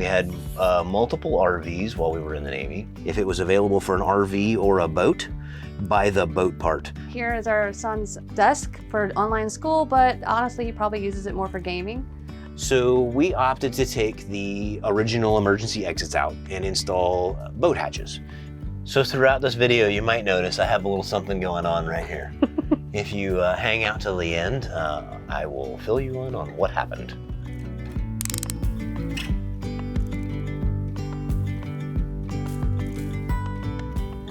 We had multiple RVs while we were in the Navy. If it was available for an RV or a boat, buy the boat part. Here is our son's desk for online school, but honestly, he probably uses it more for gaming. So we opted to take the original emergency exits out and install boat hatches. So throughout this video, you might notice I have a little something going on right here. If you hang out till the end, I will fill you in on what happened.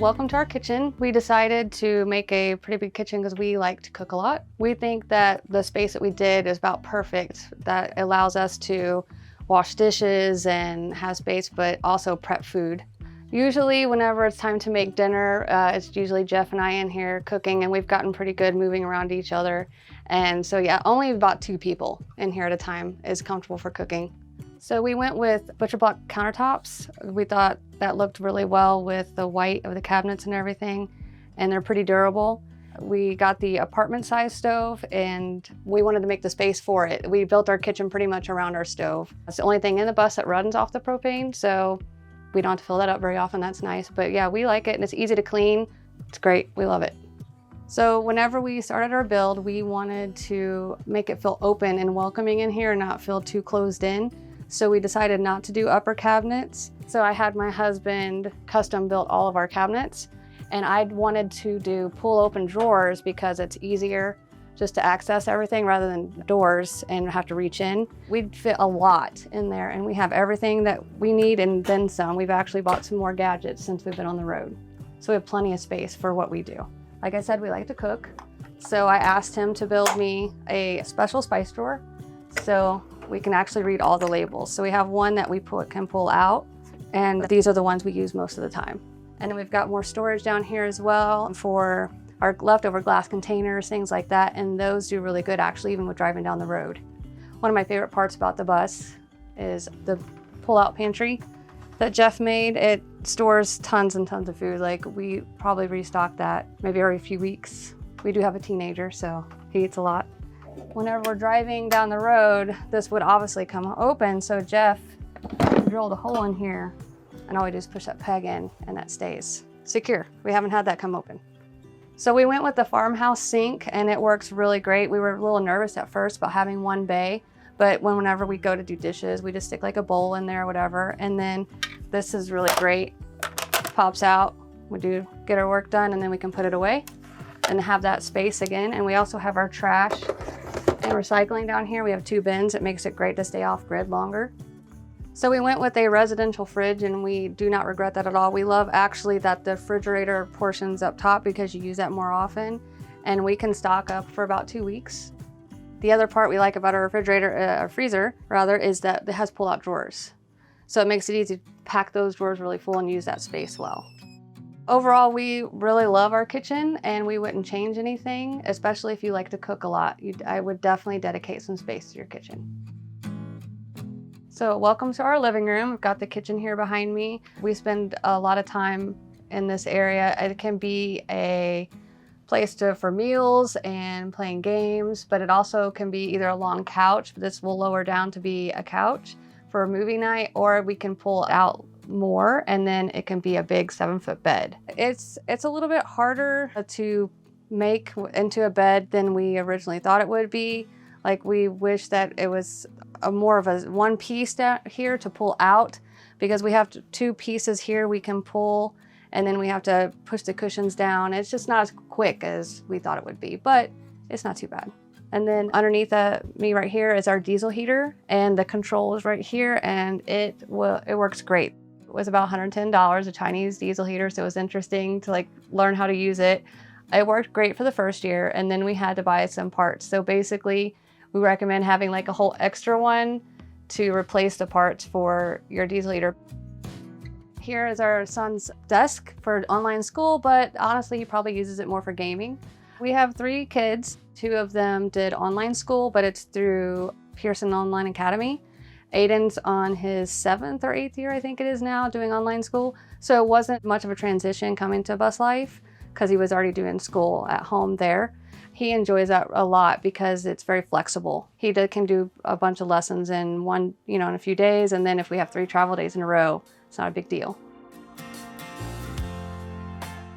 Welcome to our kitchen. We decided to make a pretty big kitchen because we like to cook a lot. We think that the space that we did is about perfect. That allows us to wash dishes and have space, but also prep food. Usually whenever it's time to make dinner, it's usually Jeff and I in here cooking, and we've gotten pretty good moving around each other. And so yeah, only about 2 people in here at a time is comfortable for cooking. So we went with butcher block countertops. We thought that looked really well with the white of the cabinets and everything, and they're pretty durable. We got the apartment size stove, and we wanted to make the space for it. We built our kitchen pretty much around our stove. It's the only thing in the bus that runs off the propane, so we don't have to fill that up very often. That's nice. But yeah, we like it, and it's easy to clean. It's great. We love it. So whenever we started our build, we wanted to make it feel open and welcoming in here and not feel too closed in. So we decided not to do upper cabinets. So I had my husband custom built all of our cabinets, and I wanted to do pull open drawers because it's easier just to access everything rather than doors and have to reach in. We'd fit a lot in there, and we have everything that we need and then some. We've actually bought some more gadgets since we've been on the road. So we have plenty of space for what we do. Like I said, we like to cook. So I asked him to build me a special spice drawer so we can actually read all the labels. So we have one that we can pull out, and these are the ones we use most of the time. And then we've got more storage down here as well for our leftover glass containers, things like that, and those do really good actually even with driving down the road. One of my favorite parts about the bus is the pull-out pantry that Jeff made. It stores tons and tons of food. Like, we probably restock that maybe every few weeks. We do have a teenager, so he eats a lot. Whenever we're driving down the road, this would obviously come open, so Jeff drilled a hole in here, and all we do is push that peg in, and that stays secure. We haven't had that come open. So we went with the farmhouse sink, and it works really great. We were a little nervous at first about having one bay, but whenever we go to do dishes, we just stick like a bowl in there or whatever, and then this is really great. Pops out, we do get our work done, and then we can put it away and have that space again. And we also have our trash and recycling down here. We have 2 bins. It makes it great to stay off grid longer. So we went with a residential fridge, and we do not regret that at all. We love actually that the refrigerator portion's up top because you use that more often, and we can stock up for about 2 weeks. The other part we like about our freezer rather, is that it has pull-out drawers. So it makes it easy to pack those drawers really full and use that space well. Overall, we really love our kitchen, and we wouldn't change anything, especially if you like to cook a lot. I would definitely dedicate some space to your kitchen. So welcome to our living room. We've got the kitchen here behind me. We spend a lot of time in this area. It can be a place for meals and playing games, but it also can be either a long couch. This will lower down to be a couch for a movie night, or we can pull out more, and then it can be a big 7-foot bed. It's a little bit harder to make into a bed than we originally thought it would be. Like, we wish that it was more of a one piece down here to pull out, because we have 2 pieces here we can pull, and then we have to push the cushions down. It's just not as quick as we thought it would be, but it's not too bad. And then underneath me right here is our diesel heater, and the control is right here, and it works great. It was about $110, a Chinese diesel heater, so it was interesting to learn how to use it. It worked great for the first year, and then we had to buy some parts. So basically, we recommend having a whole extra one to replace the parts for your diesel heater. Here is our son's desk for online school, but honestly, he probably uses it more for gaming. We have 3 kids. 2 of them did online school, but it's through Pearson Online Academy. Aiden's on his 7th or 8th year, I think it is now, doing online school. So it wasn't much of a transition coming to bus life because he was already doing school at home there. He enjoys that a lot because it's very flexible. He can do a bunch of lessons in in a few days, and then if we have 3 travel days in a row, it's not a big deal.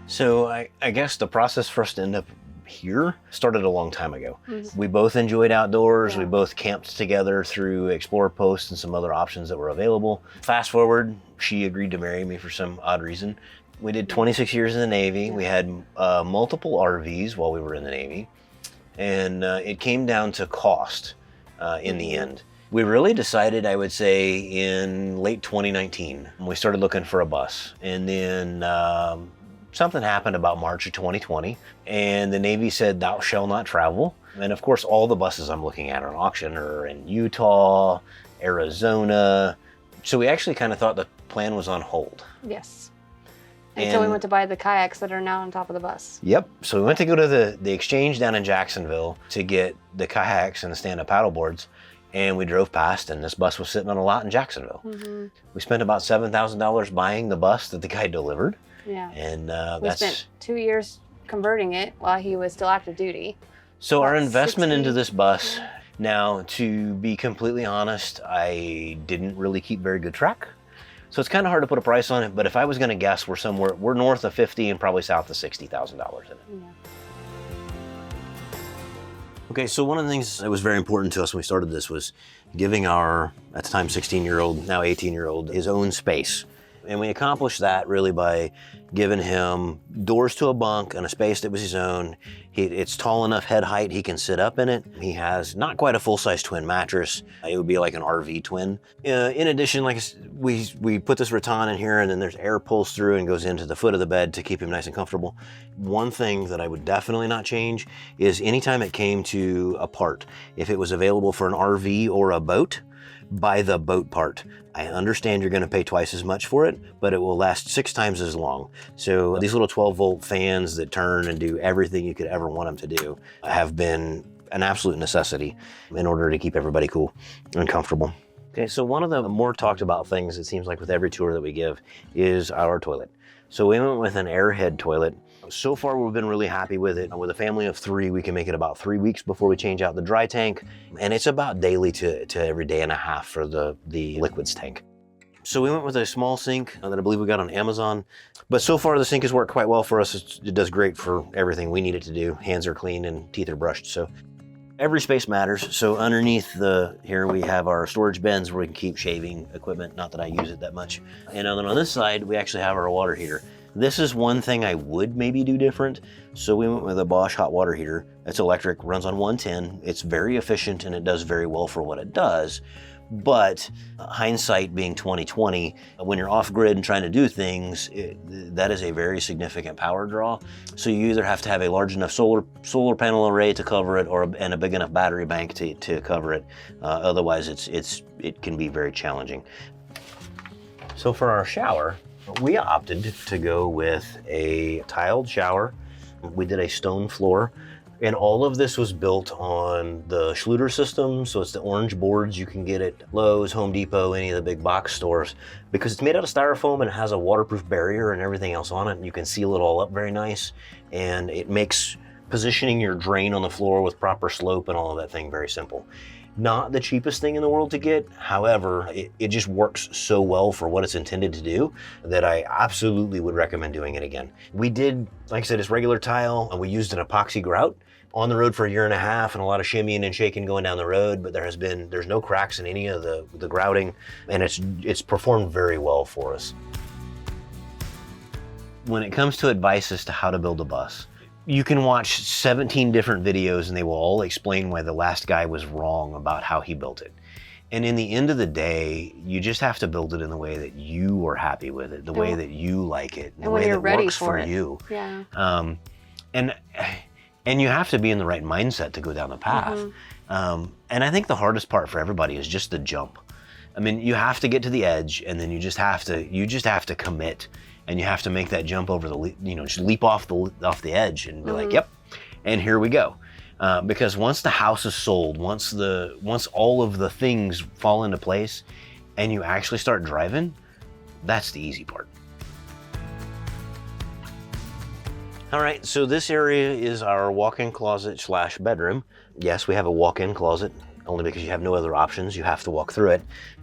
So I guess the process for us to end up here started a long time ago. Mm-hmm. We both enjoyed outdoors. Yeah. We both camped together through Explore Post and some other options that were available. Fast forward, she agreed to marry me for some odd reason. We did 26 years in the Navy. We had multiple RVs while we were in the Navy. And it came down to cost in the end. We really decided, I would say, in late 2019. We started looking for a bus. And then something happened about March of 2020. And the Navy said, "Thou shalt not travel." And of course, all the buses I'm looking at on auction are in Utah, Arizona. So we actually kind of thought the plan was on hold. Yes. Until we went to buy the kayaks that are now on top of the bus. Yep. So we went to go to the exchange down in Jacksonville to get the kayaks and the stand-up paddle boards. And we drove past, and this bus was sitting on a lot in Jacksonville. Mm-hmm. We spent about $7,000 buying the bus that the guy delivered. Yeah. And we spent 2 years converting it while he was still active duty. So our investment into this bus, now to be completely honest, I didn't really keep very good track. So it's kind of hard to put a price on it, but if I was going to guess, we're north of 50 and probably south of $60,000 in it. Yeah. Okay, so one of the things that was very important to us when we started this was giving our, at the time, 16-year-old, now 18-year-old, his own space. And we accomplished that really by giving him doors to a bunk and a space that was his own. It's tall enough head height, he can sit up in it. He has not quite a full-size twin mattress. It would be like an RV twin. In addition, like we put this rattan in here, and then there's air pulls through and goes into the foot of the bed to keep him nice and comfortable. One thing that I would definitely not change is anytime it came to a part, if it was available for an RV or a boat, buy the boat part. I understand you're going to pay twice as much for it, but it will last 6 times as long. So these little 12-volt fans that turn and do everything you could ever want them to do have been an absolute necessity in order to keep everybody cool and comfortable. Okay, so one of the more talked about things, it seems like with every tour that we give, is our toilet. So we went with an airhead toilet. So far, we've been really happy with it. With a family of 3, we can make it about 3 weeks before we change out the dry tank. And it's about daily to every day and a half for the liquids tank. So we went with a small sink that I believe we got on Amazon. But so far, the sink has worked quite well for us. It does great for everything we need it to do. Hands are clean and teeth are brushed. So every space matters. So underneath here we have our storage bins where we can keep shaving equipment. Not that I use it that much. And then on this side, we actually have our water heater. This is one thing I would maybe do different. So we went with a Bosch hot water heater. It's electric, runs on 110. It's very efficient and it does very well for what it does. But hindsight being 2020, when you're off grid and trying to do things, that is a very significant power draw. So you either have to have a large enough solar panel array to cover it, and a big enough battery bank to cover it. Otherwise, it can be very challenging. So for our shower, we opted to go with a tiled shower. We did a stone floor, and all of this was built on the Schluter system. So it's the orange boards you can get at Lowe's, Home Depot, any of the big box stores, because it's made out of styrofoam and it has a waterproof barrier and everything else on it. And you can seal it all up very nice, and it makes positioning your drain on the floor with proper slope and all of that thing very simple. Not the cheapest thing in the world to get. However, it just works so well for what it's intended to do that I absolutely would recommend doing it again. We did, like I said, it's regular tile, and we used an epoxy grout on the road for 1.5 years and a lot of shimmying and shaking going down the road, but there's no cracks in any of the grouting, and it's performed very well for us. When it comes to advice as to how to build a bus, you can watch 17 different videos and they will all explain why the last guy was wrong about how he built it. And in the end of the day, you just have to build it in the way that you are happy with it, the way that you like it, the way that works for you. Yeah. And you have to be in the right mindset to go down the path. Mm-hmm. And I think the hardest part for everybody is just the jump. I mean, you have to get to the edge, and then you just have to commit. And you have to make that jump over just leap off the edge and be like, yep, and here we go. Because once the house is sold, once all of the things fall into place, and you actually start driving, that's the easy part. All right, so this area is our walk-in closet slash bedroom. Yes, we have a walk-in closet, only because you have no other options. You have to walk through it.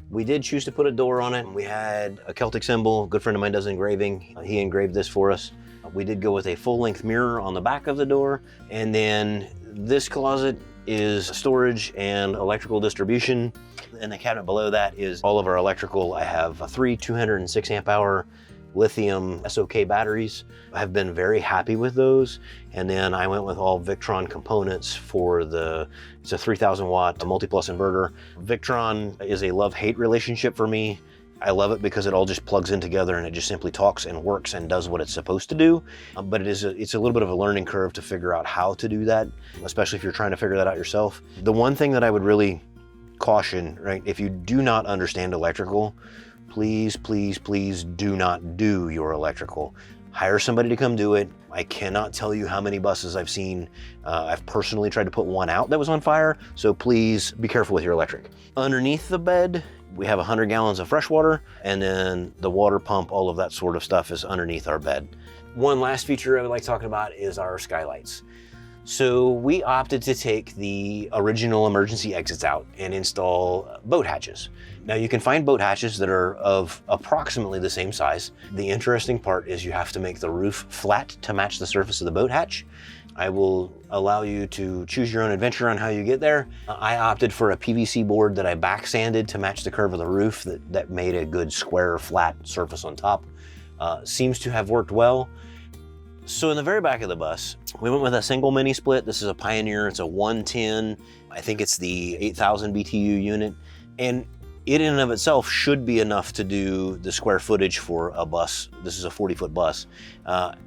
We did choose to put a door on it. We had a Celtic symbol. A good friend of mine does engraving. He engraved this for us. We did go with a full-length mirror on the back of the door. And then this closet is storage and electrical distribution. And the cabinet below that is all of our electrical. I have 3 206 amp hour lithium SOK batteries. I have been very happy with those. And then I went with all Victron components for it's a 3000 watt multi-plus inverter. Victron is a love-hate relationship for me. I love it because it all just plugs in together and it just simply talks and works and does what it's supposed to do. But it's a little bit of a learning curve to figure out how to do that, especially if you're trying to figure that out yourself. The one thing that I would really caution, right, if you do not understand electrical, please, please, please do not do your electrical. Hire somebody to come do it. I cannot tell you how many buses I've seen. I've personally tried to put one out that was on fire, so please be careful with your electric. Underneath the bed, we have 100 gallons of fresh water, and then the water pump, all of that sort of stuff is underneath our bed. One last feature I would like talking about is our skylights. So we opted to take the original emergency exits out and install boat hatches. Now you can find boat hatches that are of approximately the same size. The interesting part is you have to make the roof flat to match the surface of the boat hatch. I will allow you to choose your own adventure on how you get there. I opted for a PVC board that I back sanded to match the curve of the roof that made a good square flat surface on top. Seems to have worked well. So in the very back of the bus, we went with a single mini split. This is a Pioneer, it's a 110. I think it's the 8,000 BTU unit. And it in and of itself should be enough to do the square footage for a bus. This is a 40-foot bus.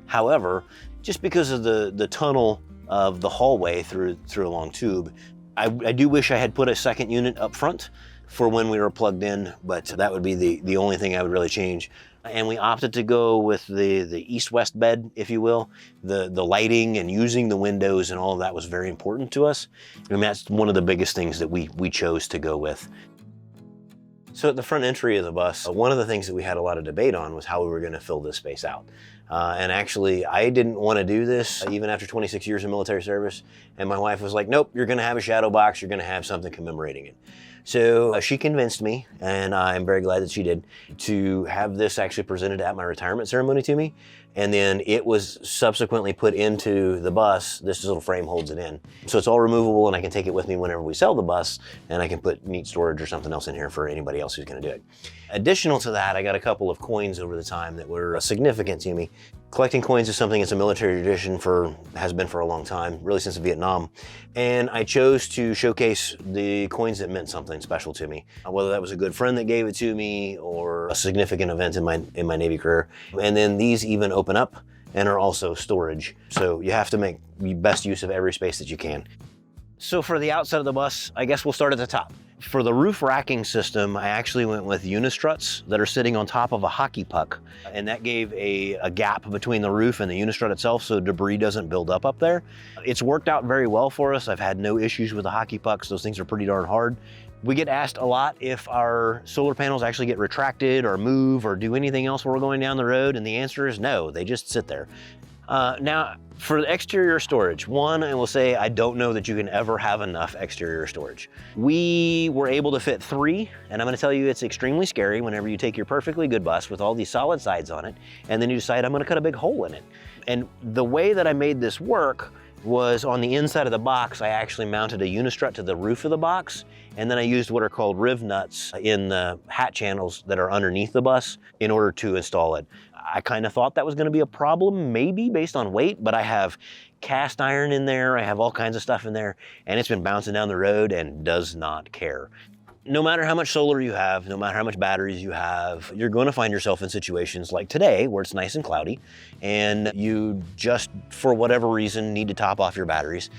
However, just because of the tunnel of the hallway through a long tube, I do wish I had put a second unit up front for when we were plugged in, but that would be the only thing I would really change. And we opted to go with the east-west bed, if you will. The lighting and using the windows and all of that was very important to us. I mean, that's one of the biggest things that we chose to go with. So at the front entry of the bus, one of the things that we had a lot of debate on was how we were going to fill this space out. And actually, I didn't want to do this even after 26 years of military service. And my wife was like, nope, you're going to have a shadow box. You're going to have something commemorating it. So she convinced me, and I'm very glad that she did, to have this actually presented at my retirement ceremony to me. And then it was subsequently put into the bus. This little frame holds it in. So it's all removable, and I can take it with me whenever we sell the bus, and I can put meat storage or something else in here for anybody else who's going to do it. Additional to that, I got a couple of coins over the time that were significant to me. Collecting coins is something that's a military tradition has been for a long time, really since Vietnam. And I chose to showcase the coins that meant something special to me, whether that was a good friend that gave it to me or a significant event in my Navy career. And then these even open up and are also storage. So you have to make the best use of every space that you can. So for the outside of the bus, I guess we'll start at the top. For the roof racking system, I actually went with unistruts that are sitting on top of a hockey puck. And that gave a gap between the roof and the unistrut itself so debris doesn't build up there. It's worked out very well for us. I've had no issues with the hockey pucks. Those things are pretty darn hard. We get asked a lot if our solar panels actually get retracted or move or do anything else while we're going down the road, and the answer is no, they just sit there. Now, for the exterior storage, I will say I don't know that you can ever have enough exterior storage. We were able to fit 3, and I'm going to tell you it's extremely scary whenever you take your perfectly good bus with all these solid sides on it, and then you decide I'm going to cut a big hole in it. And the way that I made this work was on the inside of the box, I actually mounted a unistrut to the roof of the box, and then I used what are called riv nuts in the hat channels that are underneath the bus in order to install it. I kind of thought that was going to be a problem, maybe based on weight, but I have cast iron in there, I have all kinds of stuff in there, and it's been bouncing down the road and does not care. No matter how much solar you have, no matter how much batteries you have, you're going to find yourself in situations like today where it's nice and cloudy and you just, for whatever reason, need to top off your batteries.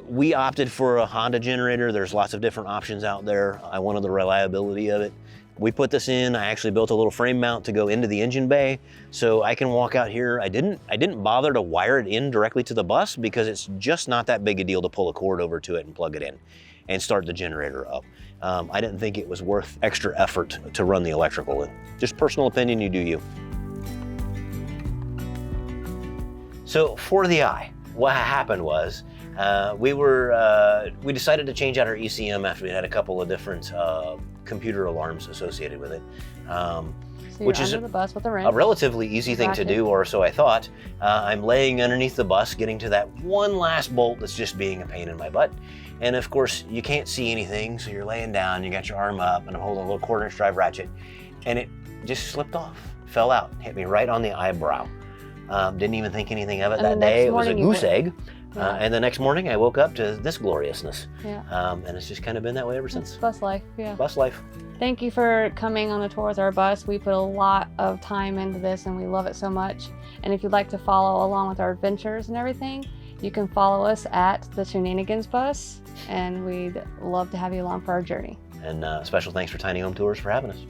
We opted for a Honda generator. There's lots of different options out there. I wanted the reliability of it. We put this in. I actually built a little frame mount to go into the engine bay so I can walk out here. I didn't bother to wire it in directly to the bus because it's just not that big a deal to pull a cord over to it and plug it in and start the generator up. I didn't think it was worth extra effort to run the electrical. Just personal opinion, you do you. So for the eye, what happened was we decided to change out our ECM after we had a couple of different computer alarms associated with it. So which you're is under the bus with a wrench. a relatively easy thing to do, or so I thought. I'm laying underneath the bus, getting to that one last bolt that's just being a pain in my butt. And of course, you can't see anything, so you're laying down, you got your arm up, and I'm holding a little 1/4" drive ratchet, and it just slipped off, fell out, hit me right on the eyebrow. Didn't even think anything of it that day. It was a goose egg. Yeah. And the next morning, I woke up to this gloriousness. Yeah. And it's just kind of been that way ever since. It's bus life, yeah. Bus life. Thank you for coming on the tour with our bus. We put a lot of time into this and we love it so much. And if you'd like to follow along with our adventures and everything, you can follow us at the Shenanigans Bus, and we'd love to have you along for our journey. And special thanks for Tiny Home Tours for having us.